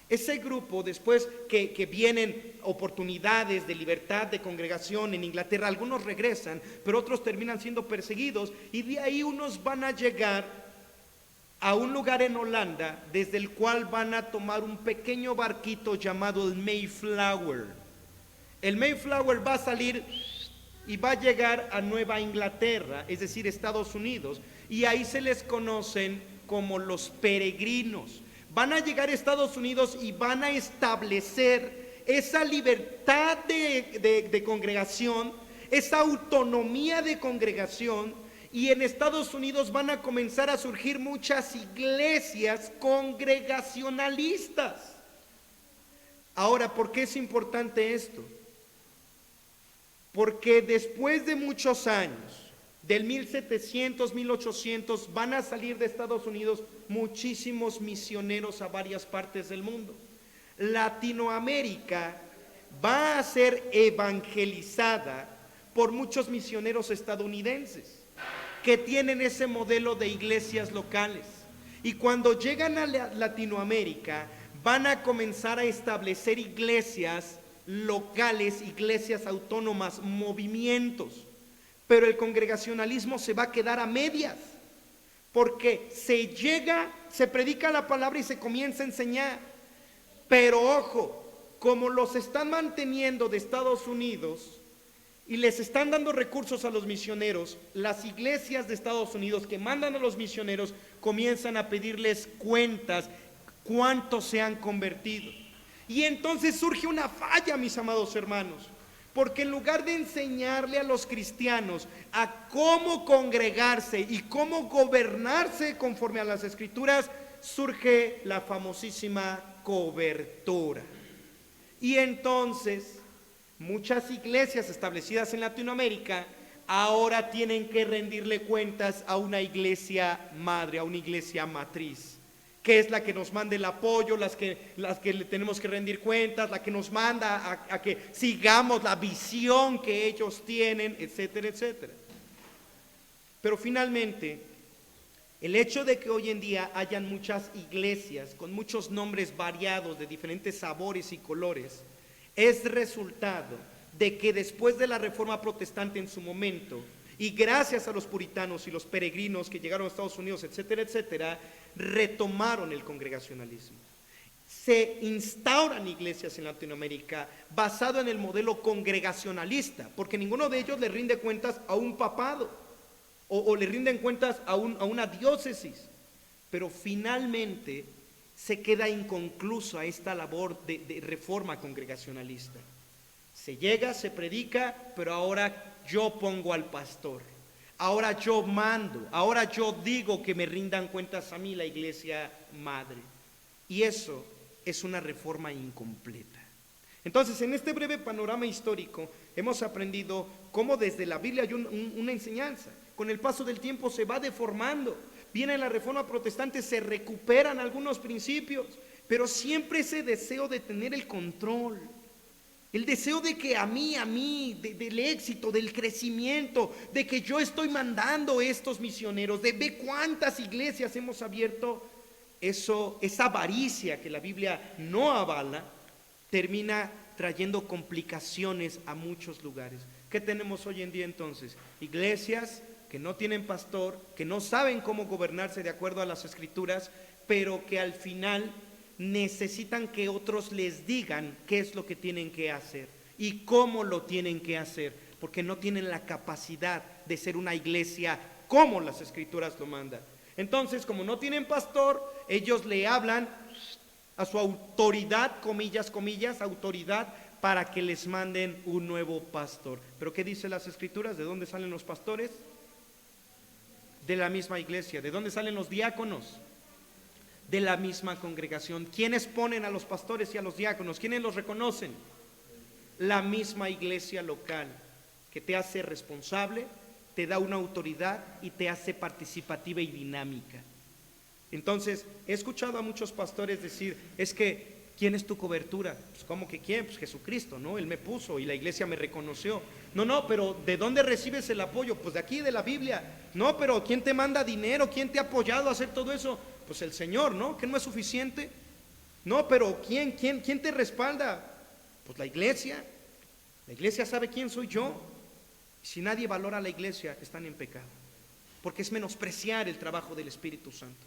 Ese grupo, después que vienen oportunidades de libertad de congregación en Inglaterra, algunos regresan, pero otros terminan siendo perseguidos, y de ahí unos van a llegar a un lugar en Holanda, desde el cual van a tomar un pequeño barquito llamado el Mayflower. El Mayflower va a salir y va a llegar a Nueva Inglaterra, es decir, Estados Unidos, y ahí se les conocen como los peregrinos. Van a llegar a Estados Unidos y van a establecer esa libertad de congregación, esa autonomía de congregación, y en Estados Unidos van a comenzar a surgir muchas iglesias congregacionalistas. Ahora, ¿por qué es importante esto? Porque después de muchos años, del 1700, 1800, van a salir de Estados Unidos muchísimos misioneros a varias partes del mundo. Latinoamérica va a ser evangelizada por muchos misioneros estadounidenses que tienen ese modelo de iglesias locales. Y cuando llegan a Latinoamérica, van a comenzar a establecer iglesias locales, iglesias autónomas, movimientos. Pero el congregacionalismo se va a quedar a medias, porque se predica la palabra y se comienza a enseñar. Pero ojo, como los están manteniendo de Estados Unidos, y les están dando recursos a los misioneros, las iglesias de Estados Unidos que mandan a los misioneros comienzan a pedirles cuentas, cuántos se han convertido. Y entonces surge una falla, mis amados hermanos, porque en lugar de enseñarle a los cristianos a cómo congregarse y cómo gobernarse conforme a las Escrituras, surge la famosísima cobertura. Y entonces muchas iglesias establecidas en Latinoamérica ahora tienen que rendirle cuentas a una iglesia madre, a una iglesia matriz, que es la que nos manda el apoyo, las que le tenemos que rendir cuentas, la que nos manda a que sigamos la visión que ellos tienen, etcétera, etcétera. Pero finalmente, el hecho de que hoy en día hayan muchas iglesias con muchos nombres variados de diferentes sabores y colores, es resultado de que después de la Reforma Protestante en su momento, y gracias a los puritanos y los peregrinos que llegaron a Estados Unidos, etcétera, etcétera, retomaron el congregacionalismo. Se instauran iglesias en Latinoamérica basado en el modelo congregacionalista, porque ninguno de ellos le rinde cuentas a un papado o le rinden cuentas a una diócesis, pero finalmente se queda inconclusa esta labor de reforma congregacionalista. Se llega, se predica, pero ahora yo pongo al pastor, ahora yo mando, ahora yo digo que me rindan cuentas a mí, la iglesia madre. Y eso es una reforma incompleta. Entonces, en este breve panorama histórico, hemos aprendido cómo desde la Biblia hay una enseñanza. Con el paso del tiempo se va deformando. Viene la Reforma Protestante, se recuperan algunos principios, pero siempre ese deseo de tener el control, el deseo de que a mí, del éxito, del crecimiento, de que yo estoy mandando estos misioneros, de ver cuántas iglesias hemos abierto, esa avaricia que la Biblia no avala, termina trayendo complicaciones a muchos lugares. ¿Qué tenemos hoy en día entonces? Iglesias que no tienen pastor, que no saben cómo gobernarse de acuerdo a las Escrituras, pero que al final necesitan que otros les digan qué es lo que tienen que hacer y cómo lo tienen que hacer, porque no tienen la capacidad de ser una iglesia como las Escrituras lo mandan. Entonces, como no tienen pastor, ellos le hablan a su autoridad, comillas, comillas, autoridad, para que les manden un nuevo pastor. ¿Pero qué dice las Escrituras? ¿De dónde salen los pastores? De la misma iglesia. ¿De dónde salen los diáconos? De la misma congregación. ¿Quiénes ponen a los pastores y a los diáconos? ¿Quiénes los reconocen? La misma iglesia local, que te hace responsable, te da una autoridad y te hace participativa y dinámica. Entonces, he escuchado a muchos pastores decir, es que, ¿quién es tu cobertura? Pues, ¿cómo que quién? Pues Jesucristo, ¿no? Él me puso y la iglesia me reconoció. No, pero ¿de dónde recibes el apoyo? Pues de aquí, de la Biblia. No, pero ¿quién te manda dinero? ¿Quién te ha apoyado a hacer todo eso? Pues el Señor, ¿no? ¿Que no es suficiente? No, pero ¿quién te respalda? Pues la iglesia. La iglesia sabe quién soy yo. Y si nadie valora a la iglesia, están en pecado, porque es menospreciar el trabajo del Espíritu Santo.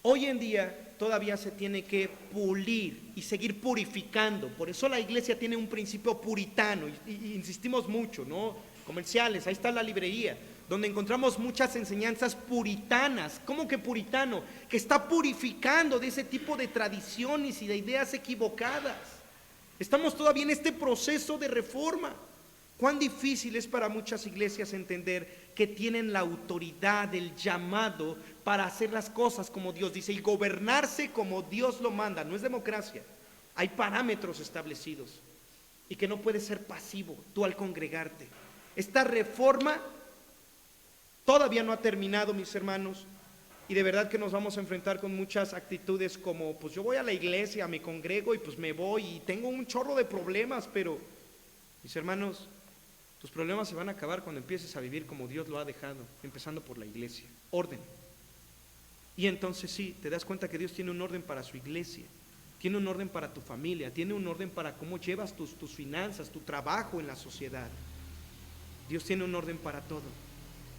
Hoy en día todavía se tiene que pulir y seguir purificando. Por eso la iglesia tiene un principio puritano y insistimos mucho, ¿no? Comerciales, ahí está la librería, donde encontramos muchas enseñanzas puritanas. ¿Cómo que puritano? Que está purificando de ese tipo de tradiciones y de ideas equivocadas. Estamos todavía en este proceso de reforma. Cuán difícil es para muchas iglesias entender que tienen la autoridad, el llamado para hacer las cosas como Dios dice y gobernarse como Dios lo manda. No es democracia, hay parámetros establecidos y que no puedes ser pasivo tú al congregarte. Esta reforma todavía no ha terminado, mis hermanos, y de verdad que nos vamos a enfrentar con muchas actitudes como, pues yo voy a la iglesia, me congrego y pues me voy y tengo un chorro de problemas, pero mis hermanos, tus problemas se van a acabar cuando empieces a vivir como Dios lo ha dejado, empezando por la iglesia. Orden. Y entonces sí, te das cuenta que Dios tiene un orden para su iglesia, tiene un orden para tu familia, tiene un orden para cómo llevas tus finanzas, tu trabajo en la sociedad. Dios tiene un orden para todo.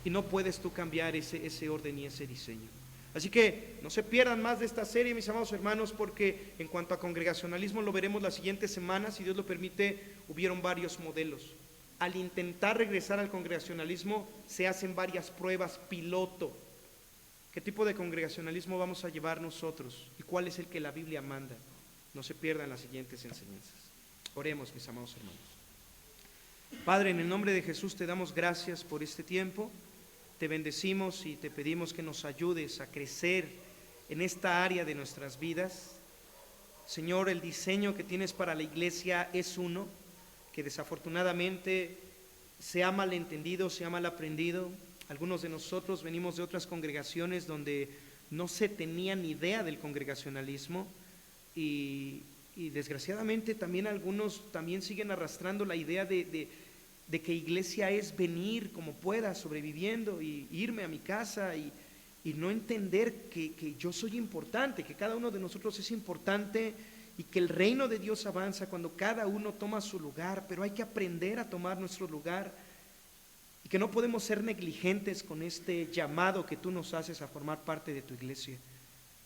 Y no puedes tú cambiar ese orden y ese diseño. Así que no se pierdan más de esta serie, mis amados hermanos, porque en cuanto a congregacionalismo lo veremos la siguiente semana, si Dios lo permite. Hubieron varios modelos. al intentar regresar al congregacionalismo se hacen varias pruebas piloto. ¿Qué tipo de congregacionalismo vamos a llevar nosotros? ¿Y cuál es el que la Biblia manda? No se pierdan las siguientes enseñanzas. Oremos, mis amados hermanos. Padre, en el nombre de Jesús te damos gracias por este tiempo. Te bendecimos y te pedimos que nos ayudes a crecer en esta área de nuestras vidas. Señor, el diseño que tienes para la iglesia es uno, que desafortunadamente se ha malentendido, se ha mal aprendido. Algunos de nosotros venimos de otras congregaciones donde no se tenía ni idea del congregacionalismo y desgraciadamente también algunos también siguen arrastrando la idea de que iglesia es venir como pueda, sobreviviendo y irme a mi casa y no entender que yo soy importante, que cada uno de nosotros es importante y que el reino de Dios avanza cuando cada uno toma su lugar, pero hay que aprender a tomar nuestro lugar y que no podemos ser negligentes con este llamado que tú nos haces a formar parte de tu iglesia.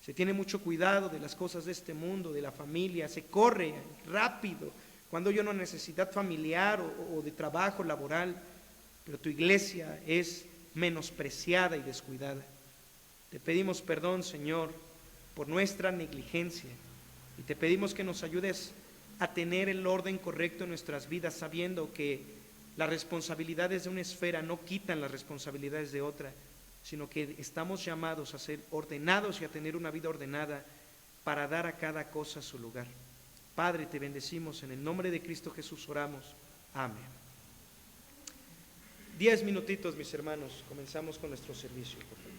Se tiene mucho cuidado de las cosas de este mundo, de la familia, se corre rápido cuando hay una necesidad familiar o de trabajo laboral, pero tu iglesia es menospreciada y descuidada. Te pedimos perdón, Señor, por nuestra negligencia y te pedimos que nos ayudes a tener el orden correcto en nuestras vidas, sabiendo que las responsabilidades de una esfera no quitan las responsabilidades de otra, sino que estamos llamados a ser ordenados y a tener una vida ordenada para dar a cada cosa su lugar. Padre, te bendecimos, en el nombre de Cristo Jesús oramos. Amén. 10 minutitos, mis hermanos, comenzamos con nuestro servicio, por favor.